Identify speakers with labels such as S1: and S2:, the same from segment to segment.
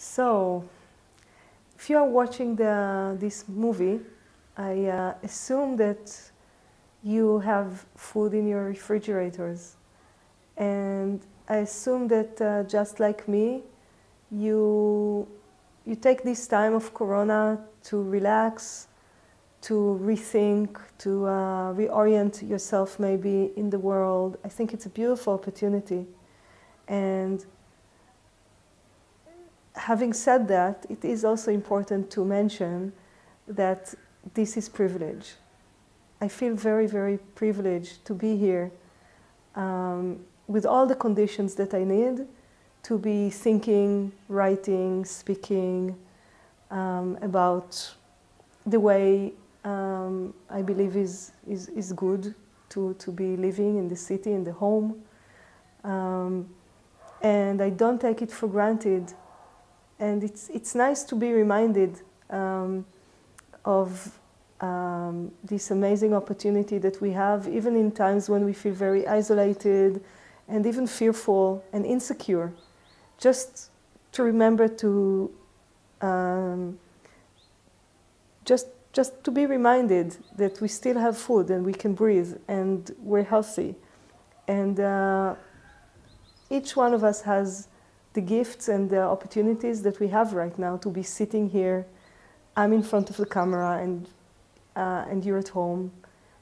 S1: So, if you are watching this movie, I assume that you have food in your refrigerators. And I assume that just like me, you take this time of Corona to relax, to rethink, to reorient yourself maybe in the world. I think it's a beautiful opportunity. And having said that, it is also important to mention that this is privilege. I feel very, very privileged to be here with all the conditions that I need to be thinking, writing, speaking about the way I believe is good to be living in the city, in the home. And I don't take it for granted. And it's nice to be reminded of this amazing opportunity that we have, even in times when we feel very isolated and even fearful and insecure. Just to remember to just to be reminded that we still have food and we can breathe and we're healthy. And each one of us has the gifts and the opportunities that we have right now to be sitting here. I'm in front of the camera and you're at home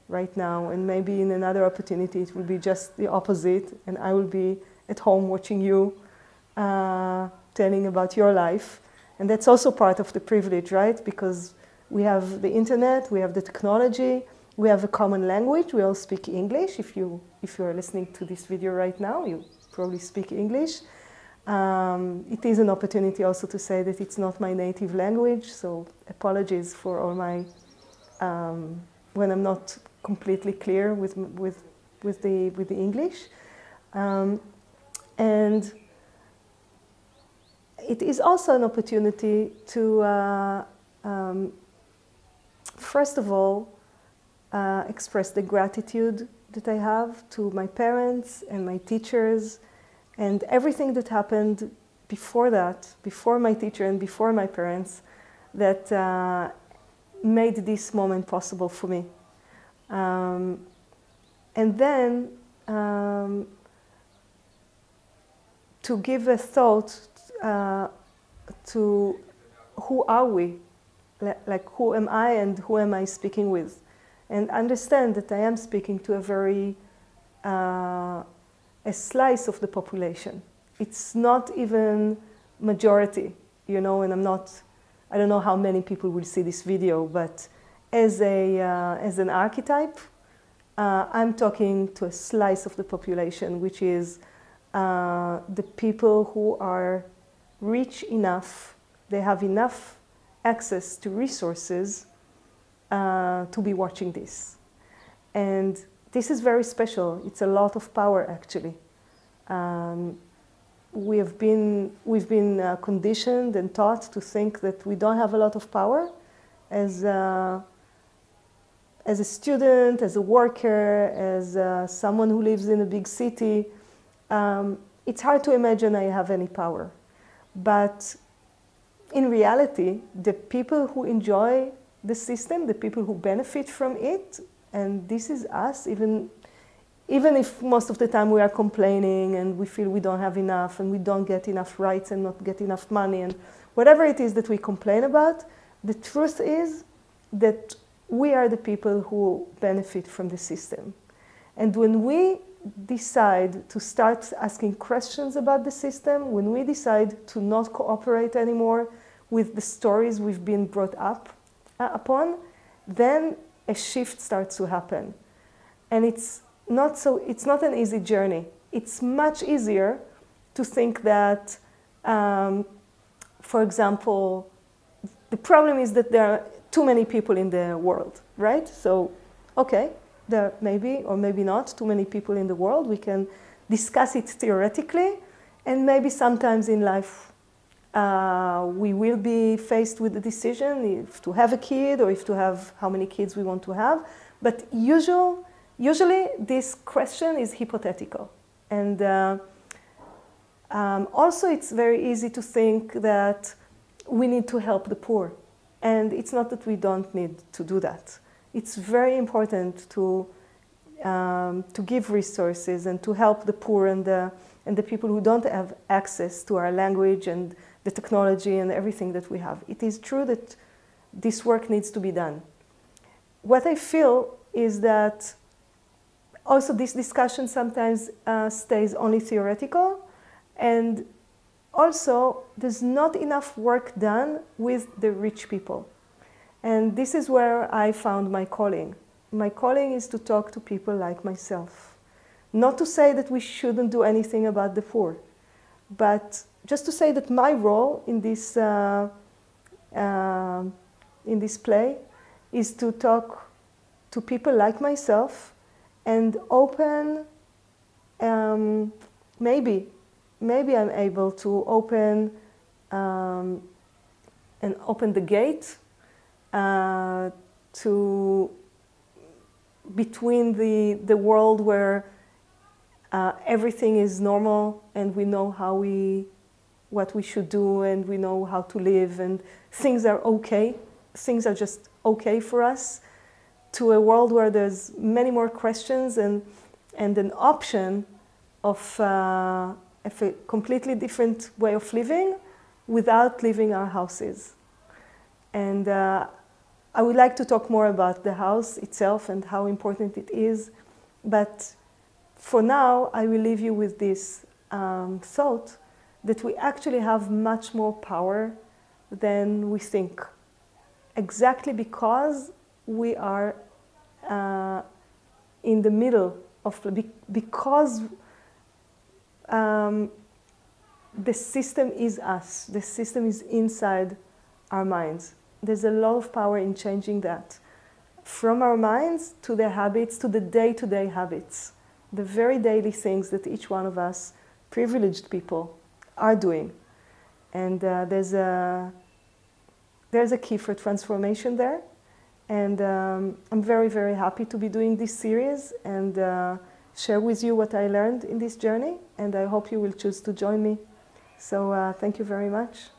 S1: right now, and maybe in another opportunity it will be just the opposite, and I will be at home watching you, telling about your life. And that's also part of the privilege, right? Because we have the internet, we have the technology, we have a common language, we all speak English. If you are listening to this video right now, you probably speak English. It is an opportunity also to say that it's not my native language, so apologies for all my, when I'm not completely clear with the English. And it is also an opportunity to, first of all, express the gratitude that I have to my parents and my teachers and everything that happened before that, before my teacher and before my parents, that made this moment possible for me. And then to give a thought to who are we? Like who am I and who am I speaking with? And understand that I am speaking to a very a slice of the population. It's not even majority, you know, and I don't know how many people will see this video, but as an archetype, I'm talking to a slice of the population, which is the people who are rich enough, they have enough access to resources to be watching this. And this is very special. It's a lot of power, actually. We've been conditioned and taught to think that we don't have a lot of power as a student, as a worker, as someone who lives in a big city. It's hard to imagine I have any power. But in reality, the people who enjoy the system, the people who benefit from it, and this is us, even if most of the time we are complaining and we feel we don't have enough and we don't get enough rights and not get enough money and whatever it is that we complain about, the truth is that we are the people who benefit from the system. And when we decide to start asking questions about the system, when we decide to not cooperate anymore with the stories we've been brought up upon, then a shift starts to happen. And it's not an easy journey. It's much easier to think that, for example, the problem is that there are too many people in the world, right? So, okay, there are maybe or maybe not too many people in the world. We can discuss it theoretically, and maybe sometimes in life we will be faced with the decision if to have a kid or if to have how many kids we want to have. But usually this question is hypothetical. And Also, it's very easy to think that we need to help the poor. And it's not that we don't need to do that. It's very important to give resources and to help the poor and the people who don't have access to our language and the technology and everything that we have. It is true that this work needs to be done. What I feel is that also this discussion sometimes stays only theoretical, and also there's not enough work done with the rich people. And this is where I found my calling. My calling is to talk to people like myself. Not to say that we shouldn't do anything about the poor, but just to say that my role in this play is to talk to people like myself and open, maybe I'm able to open the gate to between the world where everything is normal and we know what we should do and we know how to live and things are okay, things are just okay for us, to a world where there's many more questions and an option of a completely different way of living without leaving our houses. And I would like to talk more about the house itself and how important it is, but for now I will leave you with this thought that we actually have much more power than we think, exactly because we are in the middle of, because the system is us, the system is inside our minds. There's a lot of power in changing that, from our minds to the habits, to the day-to-day habits, the very daily things that each one of us, privileged people, are doing. And there's a key for transformation there. And I'm very, very happy to be doing this series and share with you what I learned in this journey. And I hope you will choose to join me. So thank you very much.